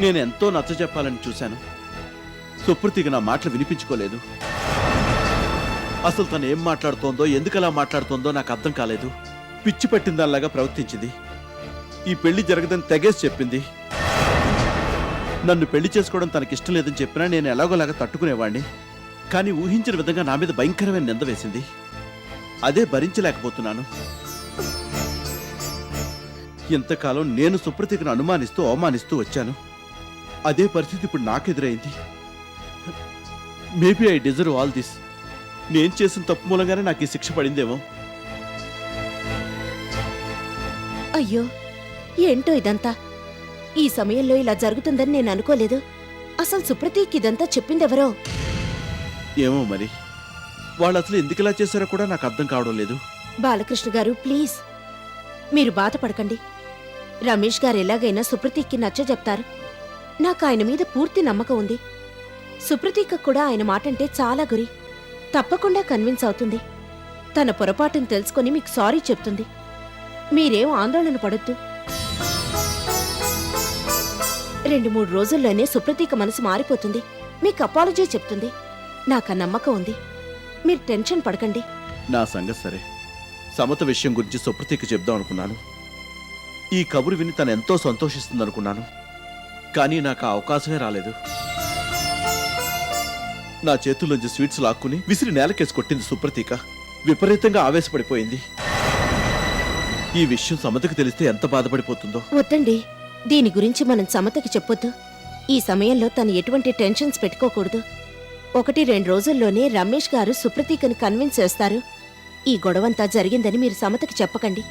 నేను ఎంతో నచ్చజెప్పాలని చూశాను. సుప్రతీకి నా మాటలు వినిపించుకోలేదు. అసలు తను ఏం మాట్లాడుతోందో, ఎందుకలా మాట్లాడుతోందో నాకు అర్థం కాలేదు. పిచ్చి పట్టిందాల్లాగా ప్రవర్తించింది. ఈ పెళ్లి జరగదని తెగేసి చెప్పింది. నన్ను పెళ్లి చేసుకోవడం తనకిష్టం లేదని చెప్పినా నేను ఎలాగోలాగా తట్టుకునేవాణ్ణి. కానీ ఊహించిన విధంగా నా మీద భయంకరమైన నింద వేసింది. అదే భరించలేకపోతున్నాను. ఇంతకాలం నేను సుప్రతీకను అనుమానిస్తూ అవమానిస్తూ వచ్చాను. అదే పరిస్థితి ఇప్పుడు నాకెదురైంది. Maybe I deserve all this. నేను చేసిన తప్పు మూలంగానే నాకు ఈ శిక్ష పడిందేమో. అయ్యో, ఏంటో ఇదంతా. ఈ సమయంలో ఇలా జరుగుతుందని నేను అనుకోలేదు. అసలు సుప్రతీక్ ఇదంతా చెప్పిందెవరో? ఏమో మరి. వాళ్ళు అసలు ఎందుకు ఇలా చేశారో కూడా నాకు అర్థం కావడం లేదు. బాలకృష్ణ గారు, ప్లీజ్ మీరు బాధపడకండి. రమేష్ గారు ఎలాగైనా సుప్రతీక్కి నచ్చజెప్తారు. నాకు ఆయన మీద పూర్తి నమ్మకం ఉంది. సుప్రతీక్ కూడా ఆయన మాటంటే చాలా గురి. తప్పకుండా కన్విన్స్ అవుతుంది. తన పొరపాటును తెలుసుకొని మీకు సారీ చెప్తుంది. మీరేం ఆందోళన పడొద్దు. 2-3 రోజుల్లోనే సుప్రతీక మనసు మారిపోతుంది. మీకు అపాలజీ చెప్తుంది. నాకు ఆ నమ్మకం ఉంది. మీరు టెన్షన్ పడకండి. నా సంగతి సరే. సమత విషయం గురించి సుప్రతీకి చెప్దాం అనుకున్నాను. ఈ కబురు విని తను ఎంతో సంతోషిస్తుందనుకున్నాను. కానీ నాకు ఆ అవకాశమే రాలేదు. నా చేతుల్లోంచి స్వీట్స్ లాక్కుని విసిరి నేలకేసి కొట్టింది సుప్రతీక. విపరీతంగా ఆవేశపడిపోయింది. ఈ విషయం సమతకి తెలిస్తే ఎంత బాధపడిపోతుందో. వద్దండి, దీని గురించి మనం సమతకి చెప్పొద్దు. ఈ సమయంలో తను ఎటువంటి టెన్షన్స్ పెట్టుకోకూడదు. 1-2 రోజుల్లోనే రమేష్ గారు సుప్రతీకని కన్విన్స్ చేస్తారు. ఈ గొడవంతా జరిగిందని మీరు సమతకి చెప్పకండి.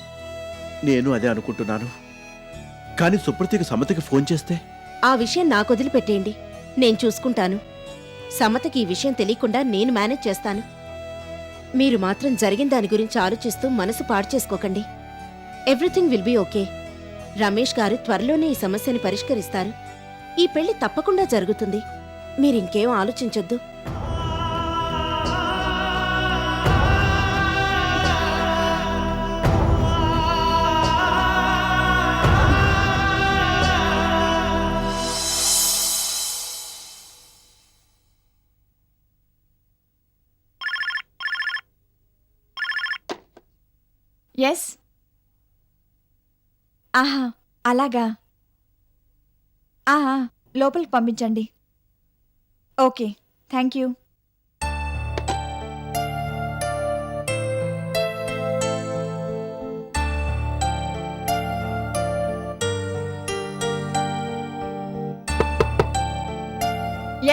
నేను అదే అనుకుంటున్నాను. కానీ సుప్రతీక సమతకి ఫోన్ చేస్తే? ఆ విషయం నాకు వదిలిపెట్టేయండి. నేను చూసుకుంటాను. సమతకి ఈ విషయం తెలియకుండా నేను మేనేజ్ చేస్తాను. మీరు మాత్రం జరిగిన దాని గురించి ఆలోచిస్తూ మనసు పాడు చేసుకోకండి. Everything will be okay. Ramesh garu త్వరలోనే ఈ సమస్యని పరిష్కరిస్తారు. ఈ పెళ్లి తప్పకుండా జరుగుతుంది. మీరింకేం ఆలోచించొద్దు. ఎస్. ఆహా, అలాగా. లోపలికి పంపించండి. Okay, thank you.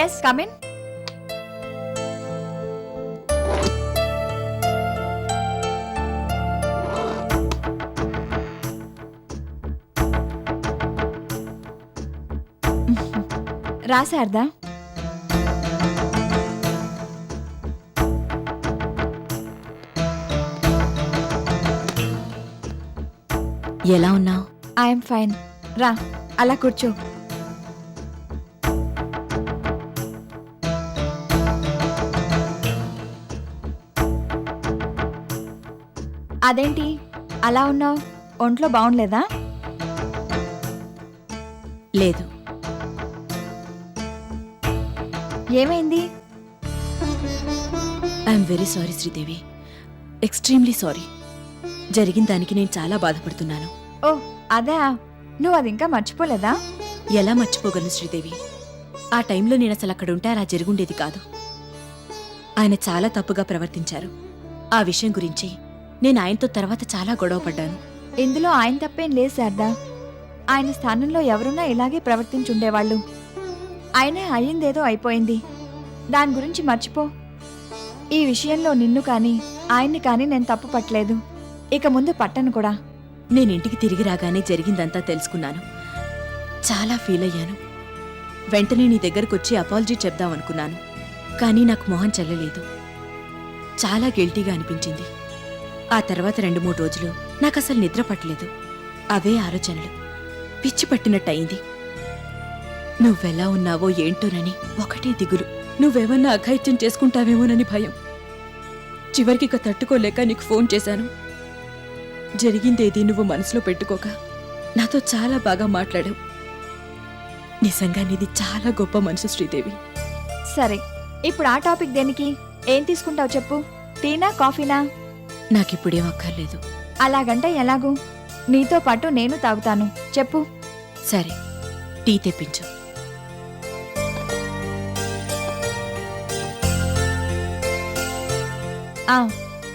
Yes, come in. రాశార్దా? ఎలా ఉన్నావు? I'm fine. రా, అలా కూర్చో. అదేంటి అలా ఉన్నావు? ఒంట్లో బాగుండలేదా? లేదు. ఏమైంది? I'm very sorry Sridevi. Extremely sorry. జరిగిన దానికి నేను చాలా బాధపడుతున్నాను. ఓ అదా, నువ్వు అది ఇంకా మర్చిపోలేదా? ఎలా మర్చిపోగలను శ్రీదేవి? ఆ టైంలో నేను అసలు అక్కడుంటే అలా జరుగుండేది కాదు. ఆయన చాలా తప్పుగా ప్రవర్తించారు. ఆ విషయం గురించి నేను ఆయనతో తర్వాత చాలా గొడవపడ్డాను. ఇందులో ఆయన తప్పేం లేదు శారదా. ఆయన స్థానంలో ఎవరున్నా ఇలాగే ప్రవర్తించుండేవాళ్ళు. ఆయనే అయ్యిందేదో అయిపోయింది. దాని గురించి మర్చిపో. ఈ విషయంలో నిన్ను కానీ ఆయన్ని కానీ నేను తప్పు పట్టలేదు. ఇక ముందు పట్టను కూడా. నేనింటికి తిరిగి రాగానే జరిగిందంతా తెలుసుకున్నాను. చాలా ఫీల్ అయ్యాను. వెంటనే నీ దగ్గరకొచ్చి అపాలజీ చెప్దామనుకున్నాను. కానీ నాకు మొహం చెల్లలేదు. చాలా గిల్టీగా అనిపించింది. ఆ తర్వాత 2-3 రోజులు నాకసలు నిద్ర పట్టలేదు. అవే ఆలోచనలు. పిచ్చి పట్టినట్టయింది. నువ్వెలా ఉన్నావో ఏంటోనని ఒకటే దిగులు. నువ్వేమన్నా అఘాయిత్యం చేసుకుంటావేమోనని భయం. చివరికి ఇక తట్టుకోలేక నీకు ఫోన్ చేశాను. జరిగిందేది నువ్వు మనసులో పెట్టుకోక నాతో చాలా బాగా మాట్లాడావు. నిజంగా నీది చాలా గొప్ప మనసు శ్రీదేవి. సరే, ఇప్పుడు ఆ టాపిక్ దేనికి? ఏం తీసుకుంటావు చెప్పు. టీనా, కాఫీనా? నాకిప్పుడేం అక్కర్లేదు. అలాగంటే ఎలాగూ? నీతో పాటు నేను తాగుతాను. చెప్పు. సరే, టీ తెప్పించు. ఆ,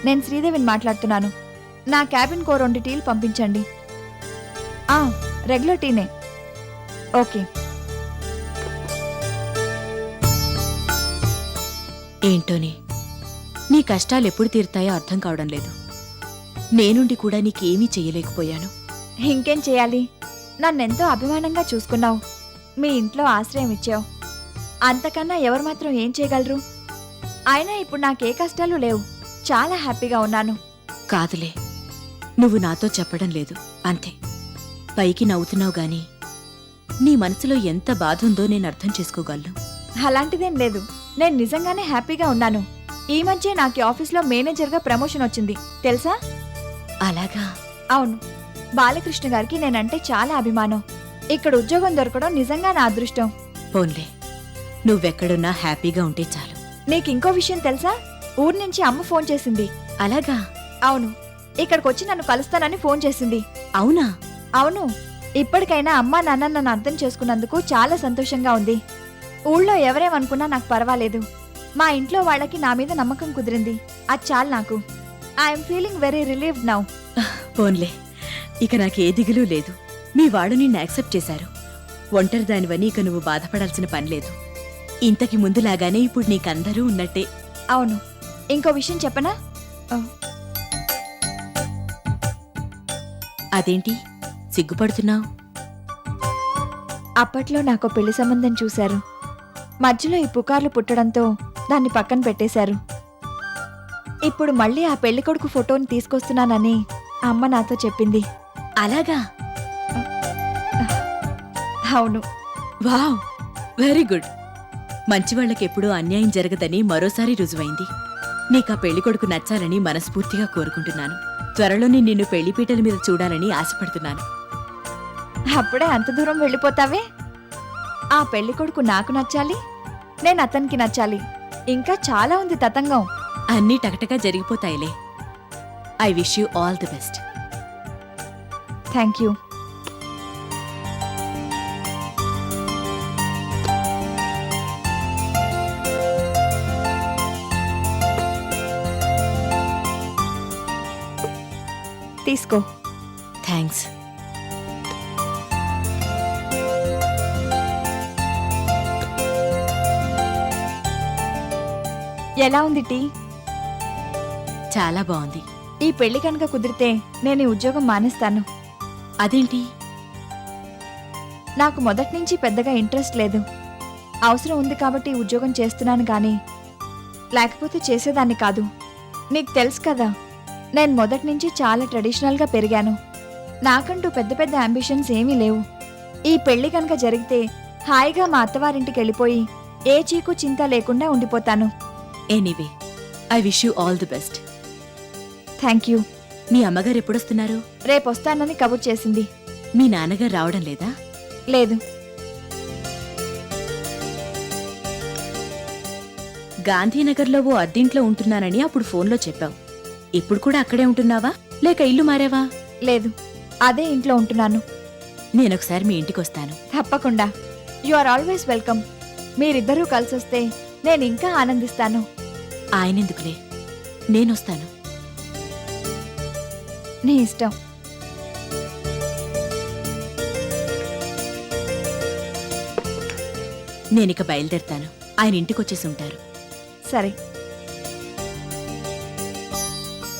నేను శ్రీదేవిని మాట్లాడుతున్నాను. నా క్యాబిన్ కో 2 టీలు పంపించండి. రెగ్యులర్ టీనే. ఓకే. ఏంటోని, నీ కష్టాలు ఎప్పుడు తీరుతాయో అర్థం కావడం లేదు. నేనుండి కూడా నీకేమీ చెయ్యలేకపోయాను. ఇంకేం చేయాలి? నన్నెంతో అభిమానంగా చూసుకున్నావు. మీ ఇంట్లో ఆశ్రయం ఇచ్చావు. అంతకన్నా ఎవరు మాత్రం ఏం చేయగలరు? అయినా ఇప్పుడు నాకే కష్టాలు లేవు. చాలా హ్యాపీగా ఉన్నాను. కాదులే, నువ్వు నాతో చెప్పడం లేదు అంతే. పైకి నవ్వుతున్నావు గాని నీ మనసులో ఎంత బాధ ఉందో నేను అర్థం చేసుకోగలను. అలాంటిదేం లేదు. నేను నిజంగానే హ్యాపీగా ఉన్నాను. ఈ మధ్య నాకు ఈ ఆఫీస్లో మేనేజర్గా ప్రమోషన్ వచ్చింది తెలుసా? అలాగా? అవును. బాలకృష్ణ గారికి నేనంటే చాలా అభిమానం. ఇక్కడ ఉద్యోగం దొరకడం నిజంగా నా అదృష్టం. పోన్లే, నువ్వెక్కడున్నా హ్యాపీగా ఉంటే చాలు. నీకింకో విషయం తెలుసా? ఊరి నుంచి అమ్మ ఫోన్ చేసింది. అలాగా? అవును. ఇక్కడికొచ్చి నన్ను కలుస్తానని ఫోన్ చేసింది. అవునా? అవును. ఇప్పటికైనా అమ్మా నాన్న నన్ను అర్థం చేసుకున్నందుకు చాలా సంతోషంగా ఉంది. ఊళ్ళో ఎవరేమనుకున్నా నాకు పర్వాలేదు. మా ఇంట్లో వాళ్ళకి నా మీద నమ్మకం కుదిరింది. అది చాలు నాకు. I'm feeling very relieved now. పోన్లే, ఇక నాకే దిగులు లేదు. మీ వాడు నిన్ను యాక్సెప్ట్ చేశారు. ఒంటరి దానివని ఇక నువ్వు బాధపడాల్సిన పనిలేదు. ఇంతకి ముందులాగానే ఇప్పుడు నీకందరూ ఉన్నట్టే. అవును. ఇంకో విషయం చెప్పనా? అదేంటి సిగ్గుపడుతున్నావు? అప్పట్లో నాకు పెళ్లి సంబంధం చూశారు. మధ్యలో ఈ పుకార్లు పుట్టడంతో దాన్ని పక్కన పెట్టేశారు. ఇప్పుడు మళ్ళీ ఆ పెళ్లి కొడుకు ఫోటోని తీసుకొస్తున్నానని అమ్మ నాతో చెప్పింది. అలాగా? అవును. Wow, very good. మంచివాళ్లకెప్పుడూ అన్యాయం జరగదని మరోసారి రుజువైంది. నీకా పెళ్లికొడుకు నచ్చాలని మనస్ఫూర్తిగా కోరుకుంటున్నాను. త్వరలోనే నిన్ను పెళ్లిపీటల మీద చూడాలని ఆశపడుతున్నాను. అప్పుడే అంత దూరం వెళ్ళిపోతావే? ఆ పెళ్లి కొడుకు నాకు నచ్చాలి, నేను అతనికి నచ్చాలి. ఇంకా చాలా ఉంది తతంగం. అన్నీ టకటగా జరిగిపోతాయిలే. I wish you all the best. Thank you. తీసుకో. థ్యాంక్స్. ఎలా ఉంది టీ? చాలా బాగుంది. ఈ పెళ్లి కనుక కుదిరితే నేను ఈ ఉద్యోగం మానేస్తాను. అదేంటి? నాకు మొదటి నుంచి పెద్దగా ఇంట్రెస్ట్ లేదు. అవసరం ఉంది కాబట్టి ఈ ఉద్యోగం చేస్తున్నాను కానీ లేకపోతే చేసేదాన్ని కాదు. నీకు తెలుసు కదా, నేను మొదటి నుంచి చాలా ట్రెడిషనల్గా పెరిగాను. నాకంటూ పెద్ద పెద్ద అంబిషన్స్ ఏమీ లేవు. ఈ పెళ్లి కనుక జరిగితే హాయిగా మా అత్తవారింటికి వెళ్ళిపోయి ఏ చీకు చింత లేకుండా ఉండిపోతాను. Anyway, I wish you all the best. Thank you. మీ అమ్మగారు ఎప్పుడొస్తున్నారు? రేపొస్తానని కబుర్ చేసింది. మీ నాన్నగారు రావడం లేదా? లేదు. గాంధీనగర్లో ఓ అద్దెంట్లో ఉంటున్నానని అప్పుడు ఫోన్లో చెప్పావు. ఇప్పుడు కూడా అక్కడే ఉంటున్నావా లేక ఇల్లు మారావా? లేదు, అదే ఇంట్లో ఉంటున్నాను. నేనొకసారి మీ ఇంటికొస్తాను. తప్పకుండా. You are always welcome. మీరిద్దరూ కలిసొస్తే నేను ఇంకా ఆనందిస్తాను. ఆయనెందుకులే, నేనొస్తాను. నీ ఇష్టం. నేనిక బయలుదేరతాను. ఆయన ఇంటికొచ్చేసి ఉంటారు. సరే.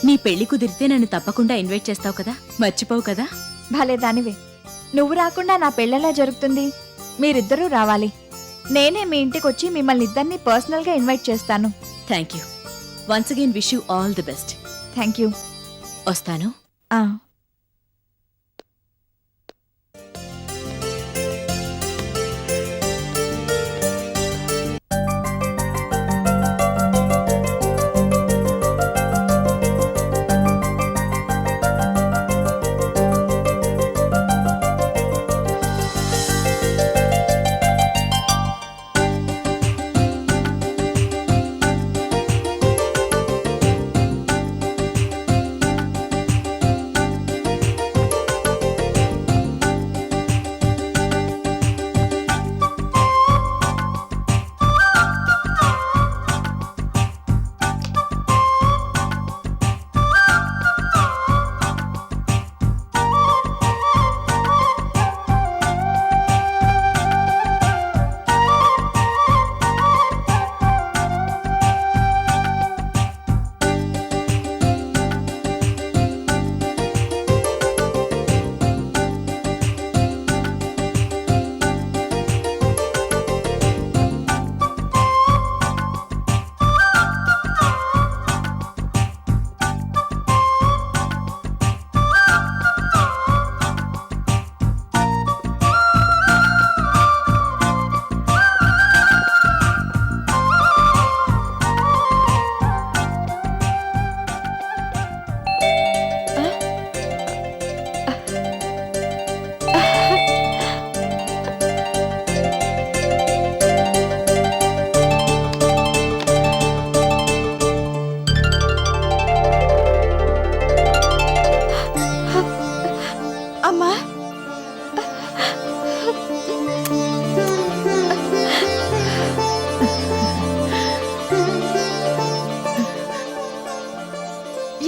నీ పెళ్లి కుదిరితే నన్ను తప్పకుండా ఇన్వైట్ చేస్తావు కదా, మర్చిపోవు కదా? భలే దానివే. నువ్వు రాకుండా నా పెళ్ళెలా జరుగుతుంది? మీరిద్దరూ రావాలి. నేనే మీ ఇంటికొచ్చి మిమ్మల్ని ఇద్దరిని పర్సనల్గా ఇన్వైట్ చేస్తాను. Thank you. Once again wish you all the best. Thank you. వస్తాను.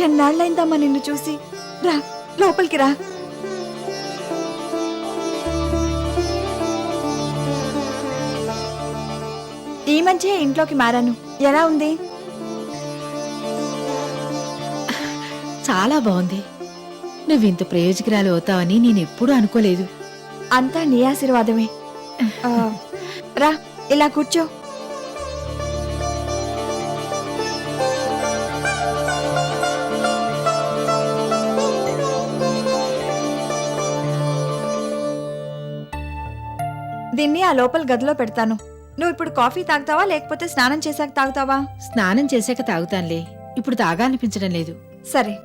ఎన్నాళ్ళైందమ్మా నిన్ను చూసి. రా లోపలికి రా. ఈ మధ్య ఇంట్లోకి మారాను. ఎలా ఉంది? చాలా బాగుంది. నువ్వింత ప్రయోజకురాలు అవుతావని నేనెప్పుడూ అనుకోలేదు. అంతా నీ ఆశీర్వాదమే. ఆ, రా ఇలా కూర్చో. దీన్ని ఆ లోపల గదిలో పెడతాను. నువ్వు ఇప్పుడు కాఫీ తాగుతావా లేకపోతే స్నానం చేశాక తాగుతావా? స్నానం చేశాక తాగుతానులే, ఇప్పుడు తాగాలనిపించడం లేదు. సరే.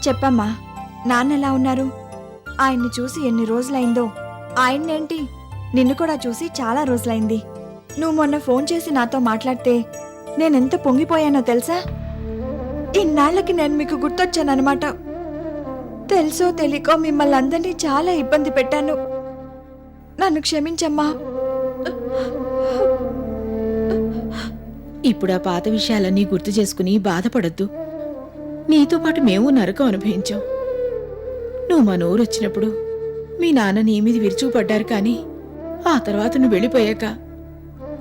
చెప్పమ్మా, నాన్న ఎలా ఉన్నారు? ఆయన్ని చూసి ఎన్ని రోజులైందో. ఆయన్నేంటి, నిన్ను కూడా చూసి చాలా రోజులైంది. నువ్వు మొన్న ఫోన్ చేసి నాతో మాట్లాడితే నేనెంత పొంగిపోయానో తెలుసా? ఇన్నాళ్ళకి నేను మీకు గుర్తొచ్చానన్నమాట. తెలుసో తెలియకో మిమ్మల్ని అందరినీ చాలా ఇబ్బంది పెట్టాను. నన్ను క్షమించమ్మా. ఇప్పుడు ఆ పాత విషయాలన్నీ గుర్తు చేసుకుని బాధపడొద్దు. నీతో పాటు మేము నరకం అనుభవించాం. నువ్వు మా నోరు వచ్చినప్పుడు మీ నాన్న నీ మీద విరుచుకుపడ్డారు, కానీ ఆ తర్వాత నువ్వు వెళ్ళిపోయాక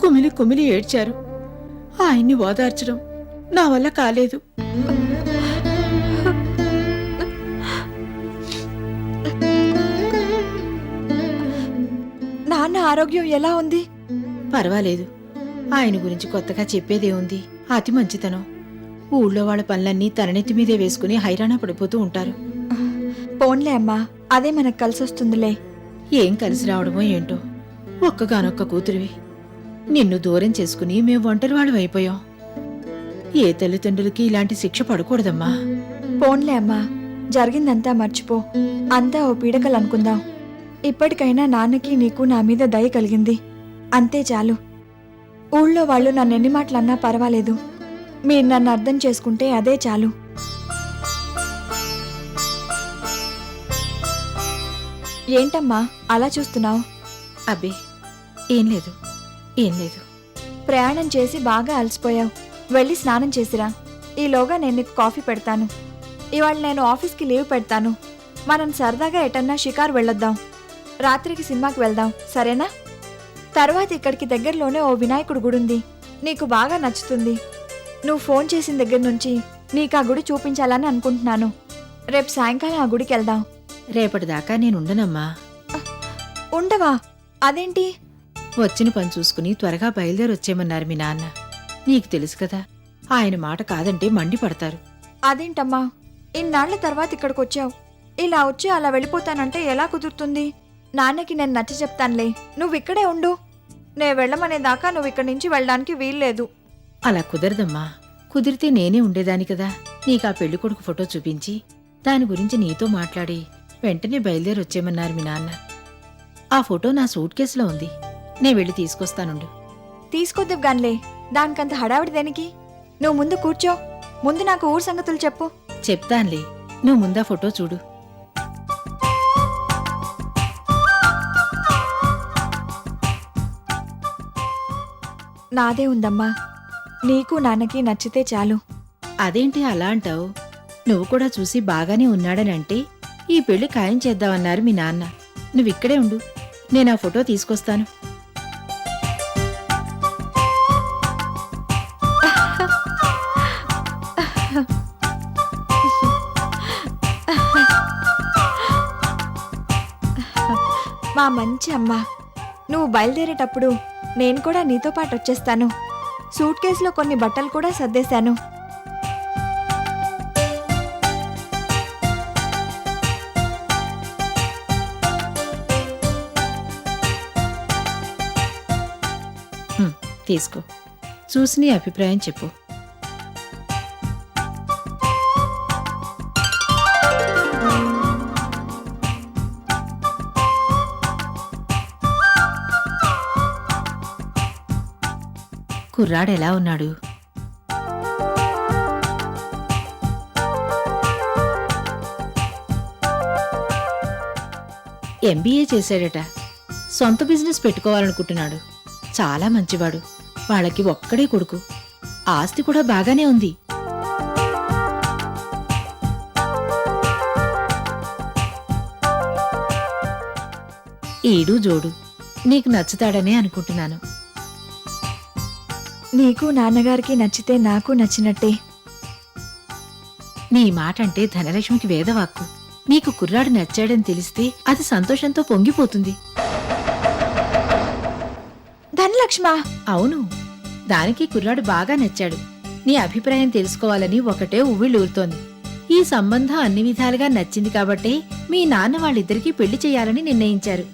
కుమిలి కుమిలి ఏడ్చారు. ఆయన్ని ఓదార్చడం నా వల్ల కాలేదు. నాన్న ఆరోగ్యం ఎలా ఉంది? పర్వాలేదు. ఆయన గురించి కొత్తగా చెప్పేదే ఉంది. అతి మంచితనం. ఊళ్ళో వాళ్ళ పనులన్నీ తననెత్తి మీదే వేసుకుని హైరాణ పడిపోతూ ఉంటారు. పోన్లే అమ్మా, అదే మనకు కలిసొస్తుందిలే. ఏం కలిసి రావడమో ఏంటో. ఒక్కగానొక్క కూతురివి. నిన్ను దూరం చేసుకుని మేం ఒంటరి వాళ్ళం అయిపోయాం. ఏ తల్లిదండ్రులకి ఇలాంటి శిక్ష పడకూడదమ్మా. పోన్లే అమ్మా, జరిగిందంతా మర్చిపో. అంతా ఓ పీడకలు అనుకుందాం. ఇప్పటికైనా నాన్నకి నీకు నా మీద దయ కలిగింది, అంతే చాలు. ఊళ్ళో వాళ్ళు నన్నెన్ని మాటలన్నా పర్వాలేదు, మీరు నన్ను అర్థం చేసుకుంటే అదే చాలు. ఏంటమ్మా అలా చూస్తున్నావు? అబ్బే ఏం లేదు, ఏం లేదు. ప్రయాణం చేసి బాగా అలసిపోయావు. వెళ్ళి స్నానం చేసిరా. ఈలోగా నేను నీకు కాఫీ పెడతాను. ఇవాళ నేను ఆఫీస్కి లీవ్ పెడతాను. మనం సరదాగా ఎటన్నా షికారు వెళ్ళొద్దాం. రాత్రికి సినిమాకి వెళ్దాం, సరేనా? తర్వాత ఇక్కడికి దగ్గరలోనే ఓ వినాయకుడు గుడి ఉంది, నీకు బాగా నచ్చుతుంది. నువ్వు ఫోన్ చేసిన దగ్గర నుంచి నీకు ఆ గుడి చూపించాలని అనుకుంటున్నాను. రేపు సాయంకాలం ఆ గుడికి వెళ్దాం. రేపటిదాకా నేనుండనమ్మా. ఉండవా? అదేంటి? వచ్చిన పని చూసుకుని త్వరగా బయలుదేరి వచ్చేయమన్నారు మీ నాన్న. నీకు తెలుసు కదా, ఆయన మాట కాదంటే మండిపడతారు. అదేంటమ్మా, ఇన్నాళ్ల తర్వాత ఇక్కడికి వచ్చావు, ఇలా వచ్చి అలా వెళ్ళిపోతానంటే ఎలా కుదురుతుంది? నాన్నకి నేను నచ్చ చెప్తానులే, నువ్వు ఇక్కడే ఉండు. నే వెళ్ళమనేదాకా నువ్వు ఇక్కడి నుంచి వెళ్ళడానికి వీల్లేదు. అలా కుదరదమ్మా. కుదిరితే నేనే ఉండేదాని కదా. నీకా పెళ్లి కొడుకు ఫోటో చూపించి దాని గురించి నీతో మాట్లాడి వెంటనే బయలుదేరి వచ్చేయమన్నారు మీ నాన్న. ఆ ఫోటో నా సూట్ కేసులో ఉంది. నే వెళ్ళి తీసుకొస్తానుండు. తీసుకొద్దు గాన్లే, దానికంత హడావిడి దేనికి? నువ్వు ముందు కూర్చో, ముందు నాకు ఊరు సంగతులు చెప్పు. చెప్తాన్లే, నువ్వు ముందా ఫోటో చూడు. నాదే ఉందమ్మా, నీకు నాన్నకి నచ్చితే చాలు. అదేంటి అలా అంటావు? నువ్వు కూడా చూసి బాగానే ఉన్నాడనంటే ఈ పెళ్లి ఖాయం చేద్దామన్నారు మీ నాన్న. నువ్విక్కడే ఉండు, నేను ఆ ఫోటో తీసుకొస్తాను. మా మంచి అమ్మ, నువ్వు బయలుదేరేటప్పుడు నేను కూడా నీతో పాటు వచ్చేస్తాను. సూట్ కేసులో కొన్ని బట్టలు కూడా సర్దేశాను. తీసుకో, చూసి నీ అభిప్రాయం చెప్పు. కుర్రాడెలా ఉన్నాడు? ఎంబీఏ చేశాడట. సొంత బిజినెస్ పెట్టుకోవాలనుకుంటున్నాడు. చాలా మంచివాడు. వాళ్ళకి ఒక్కడే కొడుకు. ఆస్తి కూడా బాగానే ఉంది. ఈడు జోడు నీకు నచ్చుతాడనే అనుకుంటున్నాను. నీకు నాన్నగారికి నచ్చితే నాకు నచ్చినట్టే. నీ మాట అంటే ధనలక్ష్మికి వేదవాక్కు. నీకు కుర్రాడు నచ్చాడని తెలిస్తే అది సంతోషంతో పొంగిపోతుంది. ధనలక్ష్మ, అవును, దానికి కుర్రాడు బాగా నచ్చాడు. నీ అభిప్రాయం తెలుసుకోవాలని ఒకటే ఉవ్విళ్ళూరుతోంది. ఈ సంబంధం అన్ని విధాలుగా నచ్చింది కాబట్టే మీ నాన్న వాళ్ళిద్దరికీ పెళ్లి చేయాలని నిర్ణయించారు.